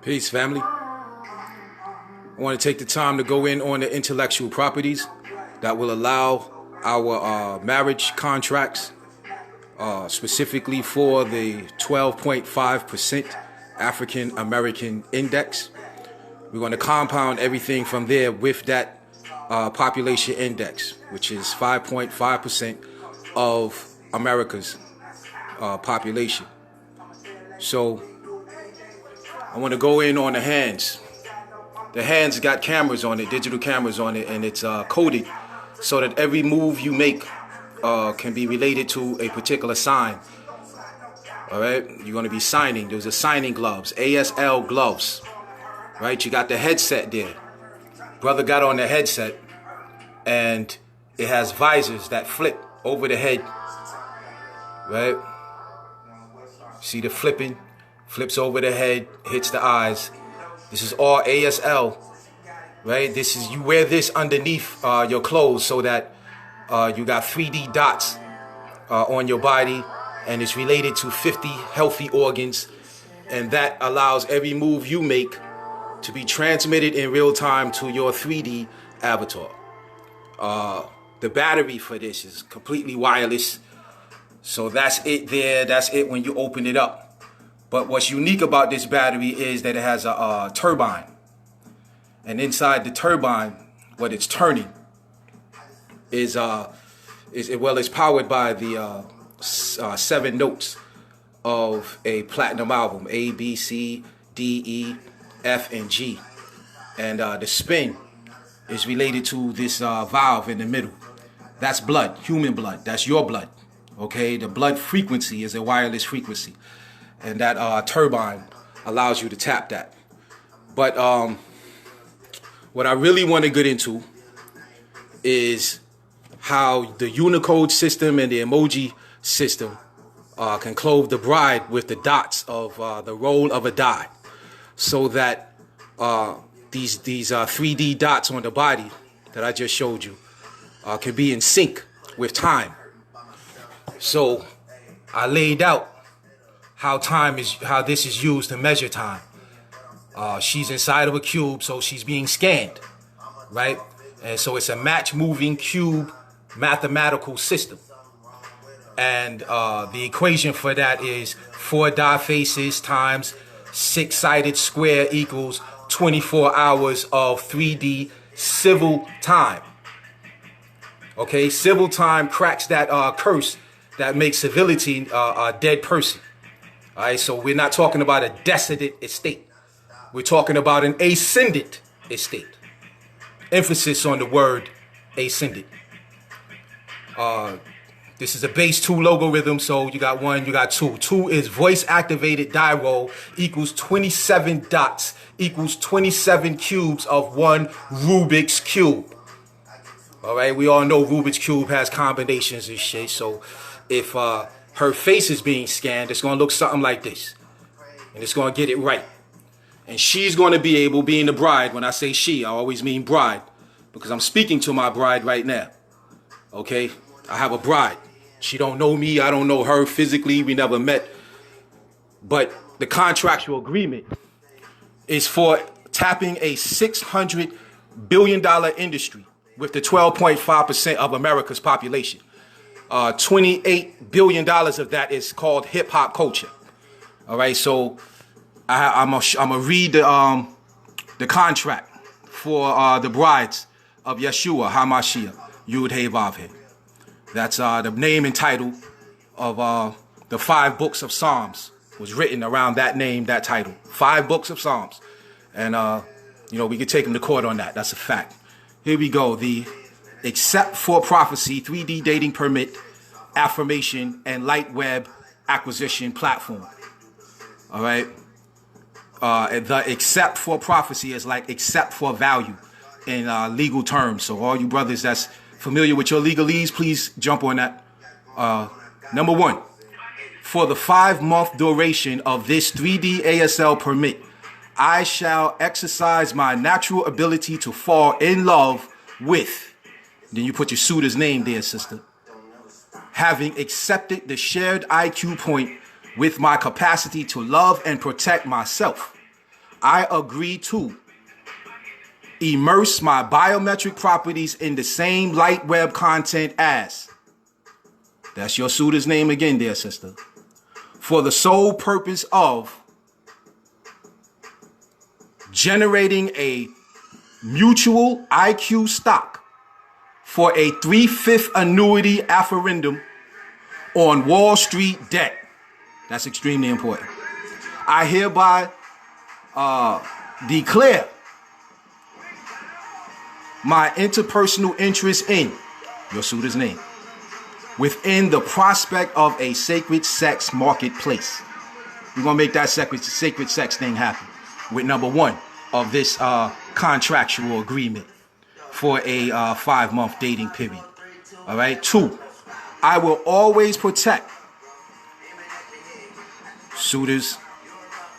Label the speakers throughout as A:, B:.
A: Peace, family. I want to take the time to go in on the intellectual properties that will allow our marriage contracts, specifically for the 12.5% African American index. We're going to compound everything from there with that population index, which is 5.5% of America's population. So I want to go in on the hands. The hands got cameras on it, digital cameras on it, and it's coded so that every move you make can be related to a particular sign. All right, you're going to be signing. There's a signing gloves, ASL gloves. Right, you got the headset there. Brother got on the headset, and it has visors that flip over the head. Right, see the flipping, flips over the head, hits the eyes. This is all ASL, right? This is, you wear this underneath your clothes so that you got 3D dots on your body, and it's related to 50 healthy organs, and that allows every move you make to be transmitted in real time to your 3D avatar. The battery for this is completely wireless, so that's it there. That's it when you open it up. But what's unique about this battery is that it has a turbine. And inside the turbine, what it's turning is it's powered by the 7 notes of a platinum album: A, B, C, D, E, F, and G. And the spin is related to this valve in the middle. That's blood, human blood. That's your blood. Okay, the blood frequency is a wireless frequency. And that turbine allows you to tap that. But what I really want to get into is how the Unicode system and the emoji system can clothe the bride with the dots of the roll of a die, so that these 3D dots on the body that I just showed you can be in sync with time. So I laid out how this is used to measure time. She's inside of a cube, so she's being scanned, right? And so it's a match-moving cube mathematical system. And the equation for that is 4 die faces times 6-sided square equals 24 hours of 3D civil time. Okay, civil time cracks that curse that makes civility a dead person. All right, so we're not talking about a descendant estate. We're talking about an ascendant estate. Emphasis on the word ascendant. This is a base 2 logarithm, so you got 1, you got 2. 2 is voice-activated die roll equals 27 dots equals 27 cubes of 1 Rubik's Cube. All right, we all know Rubik's Cube has combinations and shit, so if her face is being scanned, it's going to look something like this. And it's going to get it right. And she's going to be able, being the bride, when I say she, I always mean bride, because I'm speaking to my bride right now. Okay? I have a bride. She don't know me. I don't know her physically. We never met. But the contractual agreement is for tapping a $600 billion industry with the 12.5% of America's population. $28 billion of that is called hip hop culture. All right, so I'm gonna read the contract for the brides of Yeshua HaMashiach Yud Hey Vav Hey. That's the name and title of the 5 books of Psalms. Was written around that name, that title. 5 books of Psalms, and we could take them to court on that. That's a fact. Here we go. The Except for Prophecy 3D dating permit, affirmation, and light web acquisition platform. All right. The except for prophecy is like except for value in legal terms. So all you brothers that's familiar with your legalese, please jump on that. Number 1, for the 5-month duration of this 3D ASL permit, I shall exercise my natural ability to fall in love with. Then you put your suitor's name there, sister. Having accepted the shared IQ point with my capacity to love and protect myself, I agree to immerse my biometric properties in the same light web content as, that's your suitor's name again, dear sister, for the sole purpose of generating a mutual IQ stock for a 3/5 annuity referendum on Wall Street debt. That's extremely important. I hereby declare my interpersonal interest in your suitor's name within the prospect of a sacred sex marketplace. We're going to make that sacred sex thing happen with number one of this contractual agreement for a 5-month dating period. All right. 2, I will always protect suitors'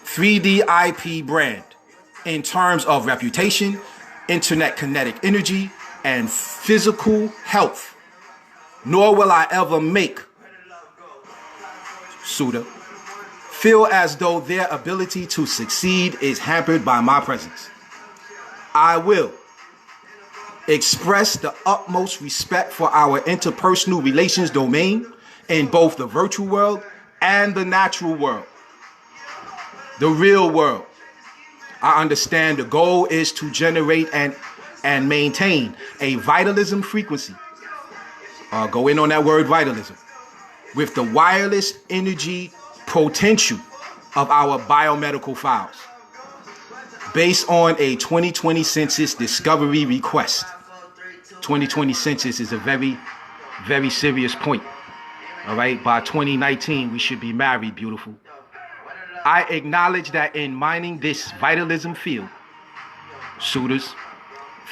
A: 3D IP brand in terms of reputation, internet kinetic energy, and physical health. Nor will I ever make suitor feel as though their ability to succeed is hampered by my presence. I will express the utmost respect for our interpersonal relations domain in both the virtual world and the natural world, the real world. I understand the goal is to generate and maintain a vitalism frequency. Go in on that word vitalism with the wireless energy potential of our biomedical files based on a 2020 census discovery request. 2020 census is a very, very serious point. All right. By 2019, we should be married, beautiful. I acknowledge that in mining this vitalism field, suitors'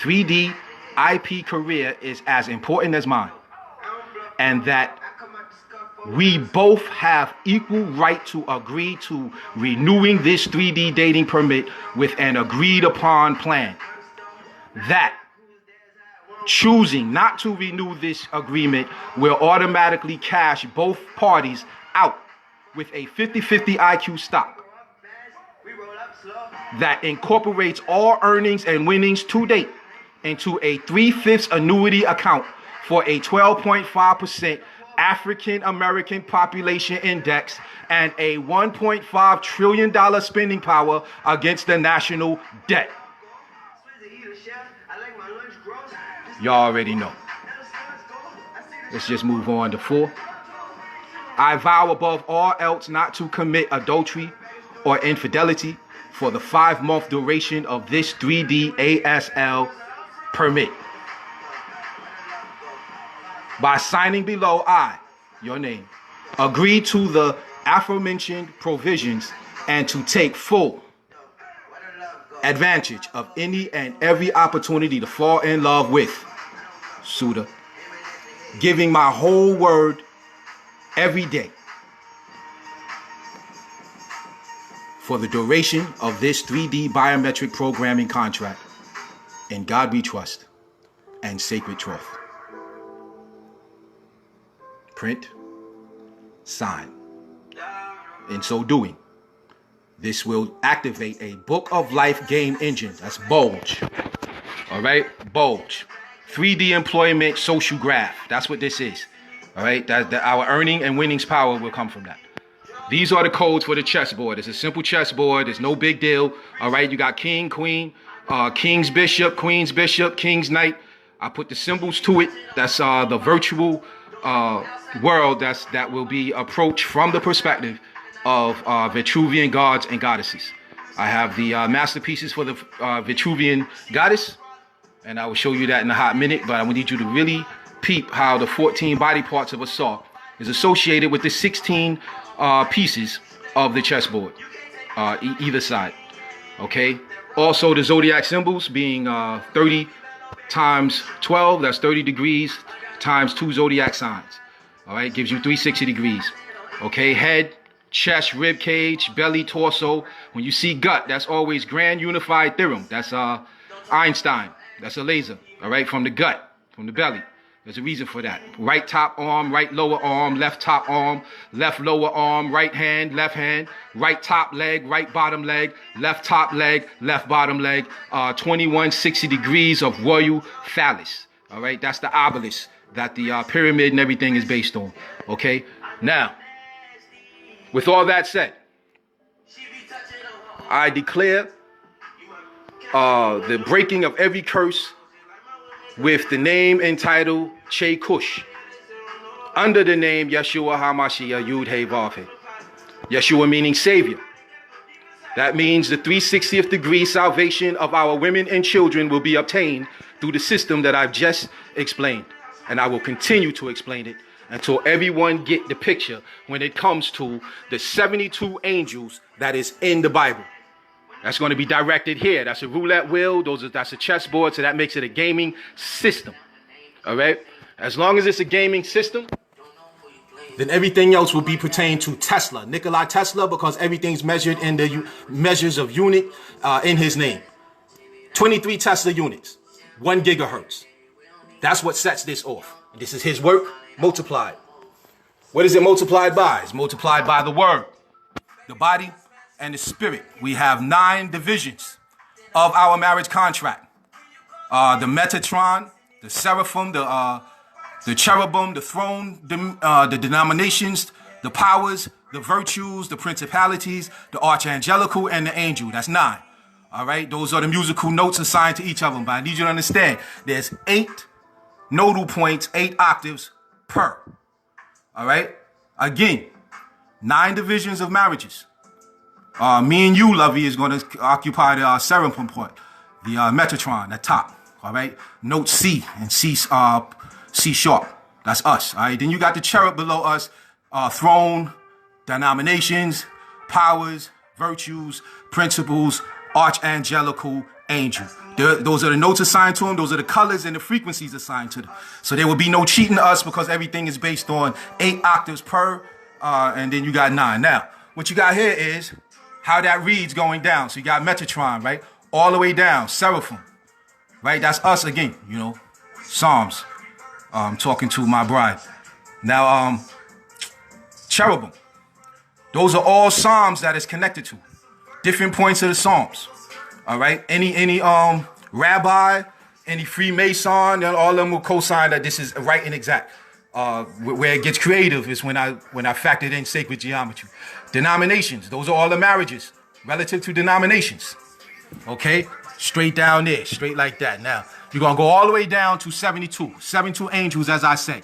A: 3D IP career is as important as mine, and that we both have equal right to agree to renewing this 3D dating permit with an agreed upon plan. That choosing not to renew this agreement will automatically cash both parties out with a 50-50 IQ stock that incorporates all earnings and winnings to date into a 3/5 annuity account for a 12.5% African American population index and a $1.5 trillion spending power against the national debt. Y'all already know. Let's just move on to 4. I vow above all else not to commit adultery or infidelity for the 5-month duration of this 3D ASL permit. By signing below, I, your name, agree to the aforementioned provisions and to take full advantage of any and every opportunity to fall in love with suitor, giving my whole word every day for the duration of this 3D biometric programming contract. In God we trust and sacred trust. Print, sign. In so doing, this will activate a Book of Life game engine. That's Bulge. All right, Bulge. 3D employment social graph. That's what this is. All right, that our earning and winnings power will come from that. These are the codes for the chessboard. It's a simple chessboard. It's no big deal. All right, you got king, queen, king's bishop, queen's bishop, king's knight. I put the symbols to it. That's the virtual world that will be approached from the perspective of Vitruvian gods and goddesses. I have the masterpieces for the Vitruvian goddess, and I will show you that in a hot minute, but I need you to really peep how the 14 body parts of a saw is associated with the 16 pieces of the chessboard, either side. Okay. Also, the zodiac symbols being 30 times 12, that's 30 degrees times 2 zodiac signs. All right, gives you 360 degrees. Okay, head, chest, rib cage, belly, torso. When you see gut, that's always grand unified theorem. That's Einstein. That's a laser. All right, from the gut, from the belly. There's a reason for that. Right top arm, right lower arm, left top arm, left lower arm, right hand, right top leg, right bottom leg, left top leg, left bottom leg, 2160 degrees of royal phallus. All right, that's the obelisk that the pyramid and everything is based on. Okay, now, with all that said, I declare the breaking of every curse with the name entitled Che Kush, under the name Yeshua HaMashiach Yud He Vav He. Yeshua meaning Savior. That means the 360th degree salvation of our women and children will be obtained through the system that I've just explained. And I will continue to explain it until everyone get the picture when it comes to the 72 angels that is in the Bible. That's going to be directed here. That's a roulette wheel. That's a chessboard. So that makes it a gaming system. All right. As long as it's a gaming system, then everything else will be pertained to Tesla, Nikola Tesla, because everything's measured in the measures of unit in his name. 23 Tesla units, 1 gigahertz. That's what sets this off. This is his work multiplied. What is it multiplied by? It's multiplied by the word, the body, and the spirit. We have 9 divisions of our marriage contract. The Metatron, the Seraphim, the Cherubim, the Throne, the denominations, the powers, the virtues, the principalities, the archangelical, and the angel. That's 9. All right, those are the musical notes assigned to each of them. But I need you to understand, there's 8 nodal points, 8 octaves per. All right, again, 9 divisions of marriages. Me and you, Lovey, is going to occupy the seraphim part, the Metatron, the top. All right, note C and C sharp. That's us. All right, then you got the cherub below us, throne, denominations, powers, virtues, principles, archangelical, angel. Those are the notes assigned to them. Those are the colors and the frequencies assigned to them. So there will be no cheating us because everything is based on 8 octaves per, and then you got 9. Now, what you got here is how that reads going down. So you got Metatron, right? All the way down, Seraphim, right? That's us again, you know, Psalms. Talking to my bride. Now, Cherubim. Those are all Psalms that is connected to. Different points of the Psalms. All right? Any rabbi, any Freemason, all of them will co-sign that this is right and exact. Where it gets creative is when I factored in sacred geometry. Denominations, those are all the marriages relative to denominations. Okay, straight down there, straight like that. Now you're gonna go all the way down to 72 angels, as I say,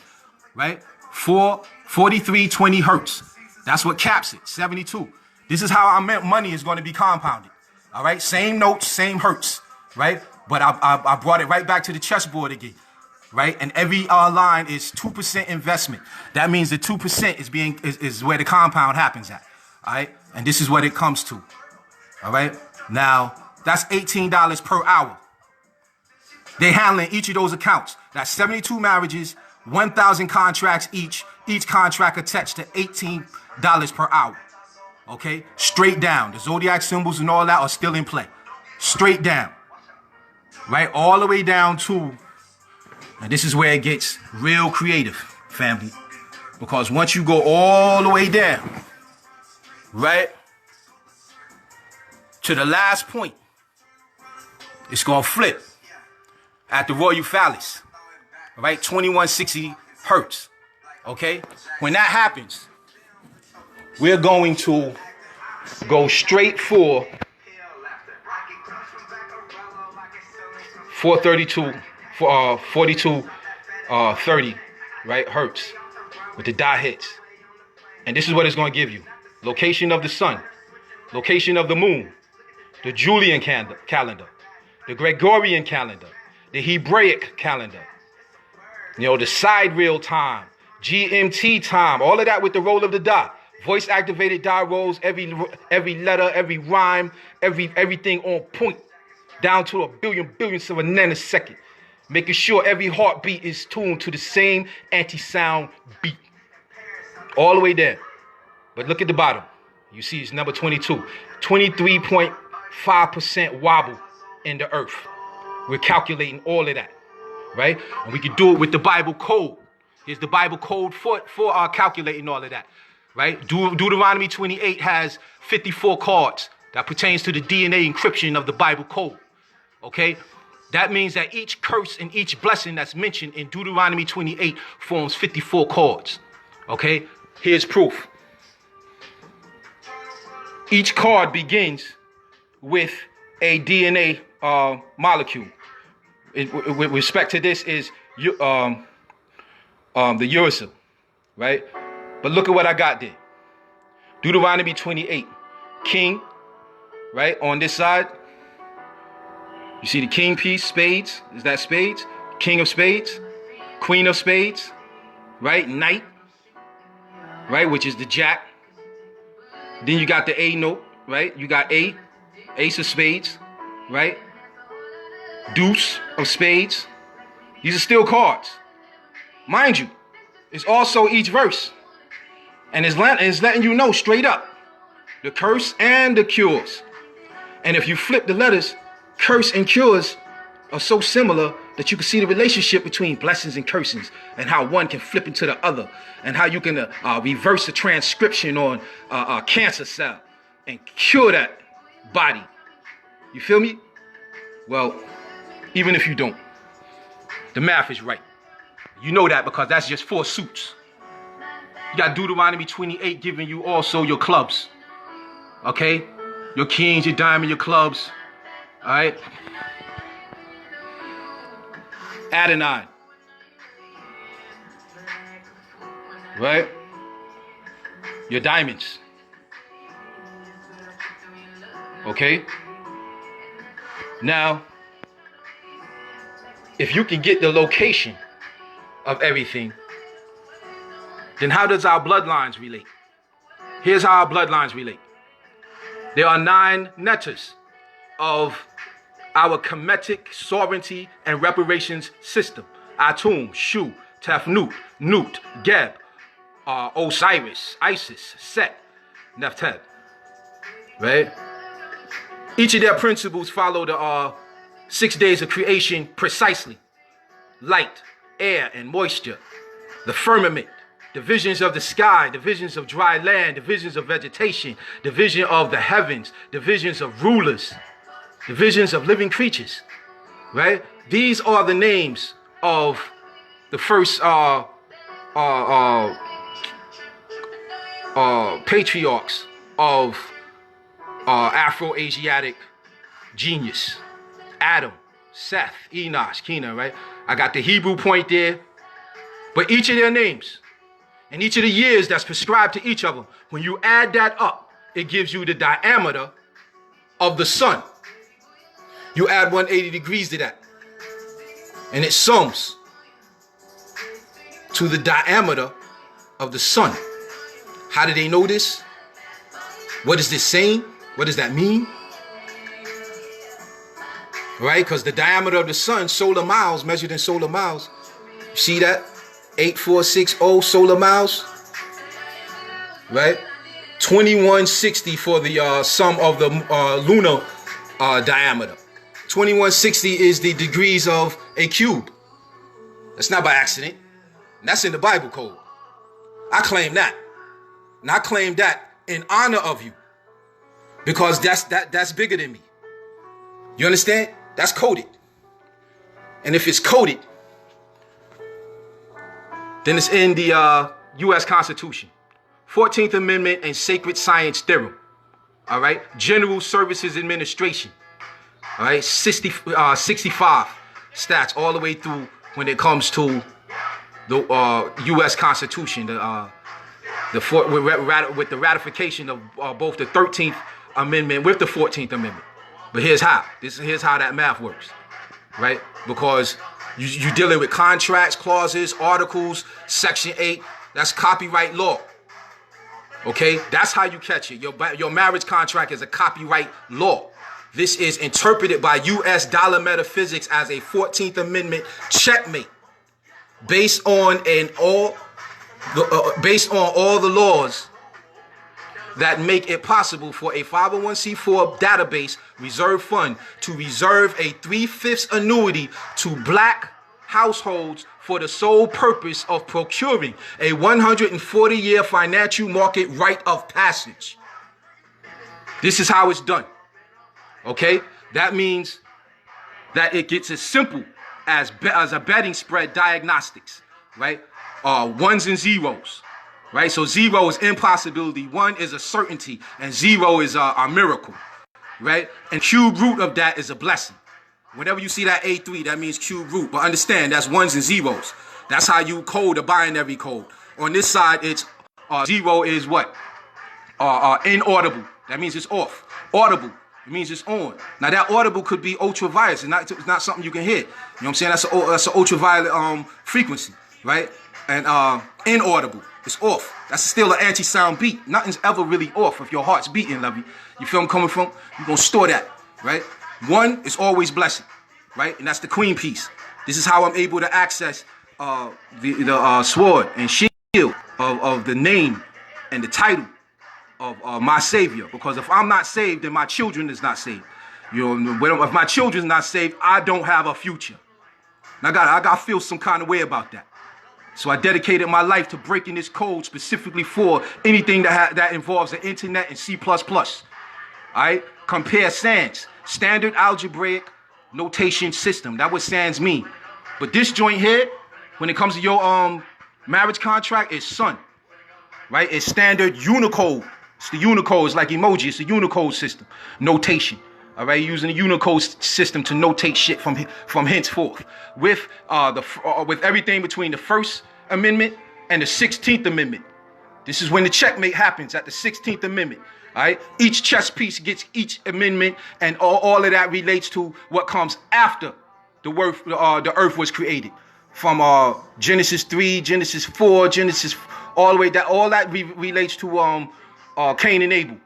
A: right? 4320 hertz. That's what caps it. 72. This is how our money is going to be compounded. All right, same notes, same hertz, right? But I brought it right back to the chessboard again. Right, and every line is 2% investment. That means the 2% is where the compound happens at. All right, and this is what it comes to. All right, now that's $18 per hour. They're handling each of those accounts. That's 72 marriages, 1,000 contracts each. Each contract attached to $18 per hour. Okay, straight down. The zodiac symbols and all that are still in play. Straight down. Right, all the way down to. And this is where it gets real creative, family. Because once you go all the way down, right, to the last point, it's going to flip at the royal phallus, right, 2160 hertz, okay? When that happens, we're going to go straight for 4230, right, hertz with the dot hits. And this is what it's going to give you. Location of the sun, location of the moon, the Julian calendar, the Gregorian calendar, the Hebraic calendar, you know, the sidereal time, GMT time, all of that with the roll of the dot. Voice activated dot rolls, every letter, every rhyme, everything on point, down to a billionths of a nanosecond, making sure every heartbeat is tuned to the same anti-sound beat, all the way there. But look at the bottom. You see it's number 22. 23.5% wobble in the earth. We're calculating all of that, right? And we can do it with the Bible code. Here's the Bible code for calculating all of that, right? Deuteronomy 28 has 54 cards that pertains to the DNA encryption of the Bible code, okay? That means that each curse and each blessing that's mentioned in Deuteronomy 28 forms 54 cards, okay? Here's proof. Each card begins with a DNA molecule. With respect to this is the uracil, right? But look at what I got there. Deuteronomy 28, king, right? On this side, you see the king piece, spades. Is that spades? King of spades, queen of spades, right? Knight, right? Which is the jack. Then you got the A note, right? You got A, ace of spades, right? Deuce of spades. These are still cards. Mind you, it's also each verse. And it's letting you know straight up the curse and the cures. And if you flip the letters, curse and cures are so similar that you can see the relationship between blessings and cursings and how one can flip into the other and how you can reverse the transcription on a cancer cell and cure that body. You feel me? Well, even if you don't, the math is right. You know that because that's just 4 suits. You got Deuteronomy 28 giving you also your clubs. Okay? Your kings, your diamond, your clubs. All right? Adonai. Right? Your diamonds. Okay? Now, if you can get the location of everything, then how does our bloodlines relate? Here's how our bloodlines relate. There are 9 letters of our Kemetic sovereignty and reparations system. Atum, Shu, Tefnut, Nut, Geb, Osiris, Isis, Set, Nephtheb. Right? Each of their principles follow the 6 days of creation precisely. Light, air, and moisture. The firmament. Divisions of the sky, divisions of dry land, divisions of vegetation, division of the heavens, divisions of rulers, divisions of living creatures, right? These are the names of the first patriarchs of Afro-Asiatic genius. Adam, Seth, Enosh, Kenan, right? I got the Hebrew point there, but each of their names and each of the years that's prescribed to each of them, when you add that up, it gives you the diameter of the sun. You add 180 degrees to that, and it sums to the diameter of the sun. How do they know this? What is this saying? What does that mean? Right? Because the diameter of the sun, solar miles, measured in solar miles, you see that? 8460 solar miles, right? 2160 for the sum of the lunar diameter. 2160 is the degrees of a cube. That's not by accident. That's in the Bible code. I claim that. And I claim that in honor of you. Because that's bigger than me. You understand? That's coded. And if it's coded, then it's in the U.S. Constitution. 14th Amendment and Sacred Science Theorem. All right? General Services Administration. All right? 65 stats all the way through when it comes to the U.S. Constitution. With the ratification of both the 13th Amendment with the 14th Amendment. But here's how. Here's how that math works. Right? Because you're dealing with contracts, clauses, articles, Section 8. That's copyright law. Okay? That's how you catch it. Your marriage contract is a copyright law. This is interpreted by U.S. dollar metaphysics as a 14th Amendment checkmate based on all the laws that make it possible for a 501c4 database reserve fund to reserve a 3/5 annuity to black households for the sole purpose of procuring a 140-year financial market rite of passage. This is how it's done. Okay? That means that it gets as simple as a betting spread diagnostics, right? Ones and zeros, right? So 0 is impossibility, 1 is a certainty, and 0 is a miracle, right? And cube root of that is a blessing. Whenever you see that A3, that means cube root. But understand, that's ones and zeros. That's how you code a binary code. On this side, it's 0 is what? Inaudible. That means it's off. Audible. It means it's on. Now that audible could be ultraviolet. It's not something you can hear. You know what I'm saying? That's an ultraviolet frequency, right? And inaudible. It's off. That's still an anti-sound beat. Nothing's ever really off if your heart's beating, lovey. You feel I'm coming from? You're gonna store that, right? 1 is always blessing, right? And that's the queen piece. This is how I'm able to access the sword and shield of the name and the title of my Savior. Because if I'm not saved, then my children is not saved. You know, if my children's not saved, I don't have a future. And I gotta feel some kind of way about that. So I dedicated my life to breaking this code specifically for anything that involves the internet and C++. All right? Compare SANS, standard algebraic notation system. That's what SANS mean. But this joint here, when it comes to your marriage contract, is SUN. Right? It's standard Unicode. It's the Unicode. It's like emoji. It's the Unicode system. Notation. All right? Using the Unicode system to notate shit from henceforth. With everything between the First Amendment and the 16th Amendment. This is when the checkmate happens at the 16th Amendment. All right? Each chess piece gets each amendment, and all of that relates to what comes after the earth was created. From Genesis 3, Genesis 4, Genesis all the way down. All that relates to Cain and Abel.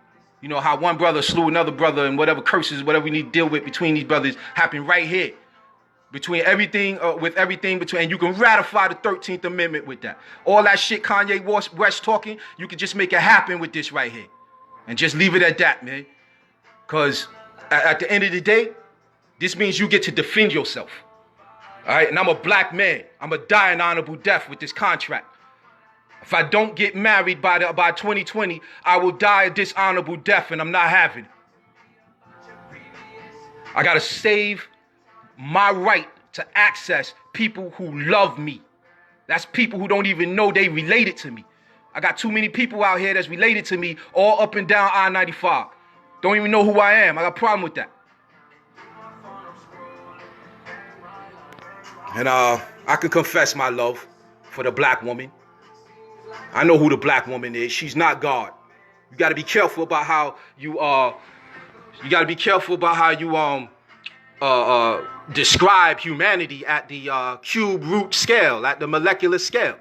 A: You know how one brother slew another brother, and whatever curses, whatever we need to deal with between these brothers happen right here. Between everything, and you can ratify the 13th Amendment with that. All that shit Kanye West talking, you can just make it happen with this right here. And just leave it at that, man. Because at the end of the day, this means you get to defend yourself. All right? And I'm a black man. I'm going to die an honorable death with this contract. If I don't get married by 2020, I will die a dishonorable death, and I'm not having it. I got to save my right to access people who love me. That's people who don't even know they related to me. I got too many people out here that's related to me all up and down I-95. Don't even know who I am. I got a problem with that. And I can confess my love for the black woman. I know who the black woman is. She's not God. You got to be careful about how you describe humanity at the cube root scale, at the molecular scale.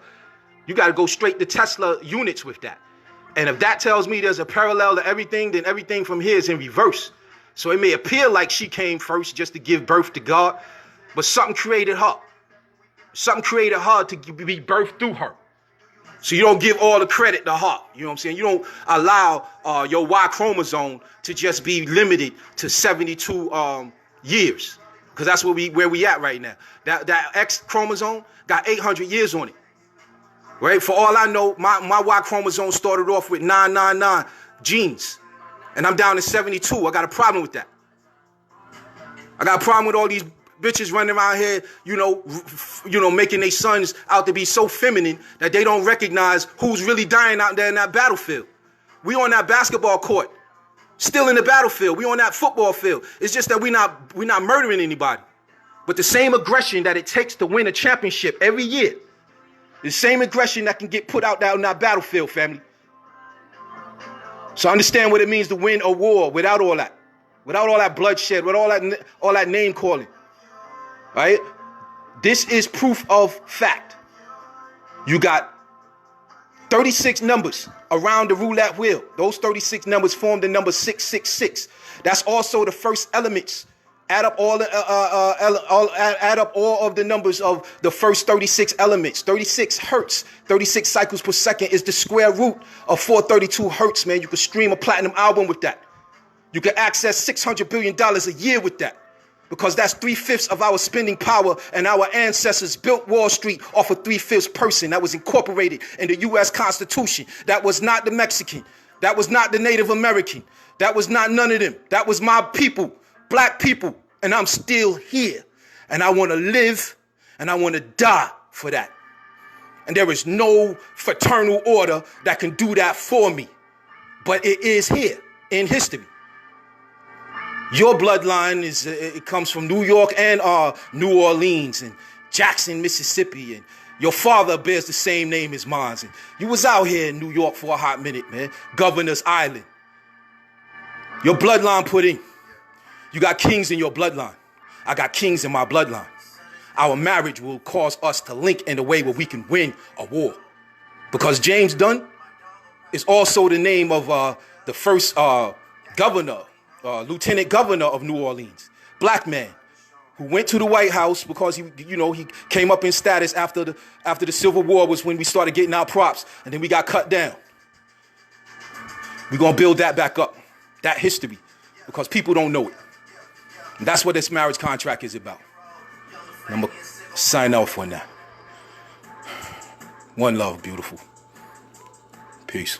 A: You got to go straight to Tesla units with that. And if that tells me there's a parallel to everything, then everything from here is in reverse. So it may appear like she came first just to give birth to God, but something created her. Something created her to be birthed through her. So you don't give all the credit to her. You know what I'm saying? You don't allow your Y chromosome to just be limited to 72 years. Because that's where we at right now. That X chromosome got 800 years on it. Right? For all I know, my Y chromosome started off with 999 genes. And I'm down to 72. I got a problem with that. I got a problem with all these bitches running around here, you know, making their sons out to be so feminine that they don't recognize who's really dying out there in that battlefield. We on that basketball court, still in the battlefield. We on that football field. It's just that we're not murdering anybody. But the same aggression that it takes to win a championship every year, the same aggression that can get put out there on that battlefield, family. So understand what it means to win a war without all that. Without all that bloodshed, with all that name calling. Right? This is proof of fact. You got 36 numbers around the roulette wheel. Those 36 numbers form the number 666. That's also the first elements. Add up all of the numbers of the first 36 elements. 36 hertz, 36 cycles per second is the square root of 432 hertz, man. You can stream a platinum album with that. You can access $600 billion a year with that. because that's 3/5 of our spending power, and our ancestors built Wall Street off of 3/5 person that was incorporated in the U.S. Constitution. That was not the Mexican. That was not the Native American. That was not none of them. That was my people, black people, and I'm still here. And I want to live and I want to die for that. And there is no fraternal order that can do that for me. But it is here in history. Your bloodline it comes from New York and New Orleans and Jackson, Mississippi, and your father bears the same name as mine. And you was out here in New York for a hot minute, man. Governor's Island. Your bloodline put in. You got kings in your bloodline. I got kings in my bloodline. Our marriage will cause us to link in a way where we can win a war. Because James Dunn is also the name of the first governor, lieutenant governor of New Orleans, black man, who went to the White House because he came up in status after the Civil War was when we started getting our props, and then we got cut down. We're gonna build that back up, that history, because people don't know it. And that's what this marriage contract is about. And I'm gonna sign off on that. One love, beautiful. Peace.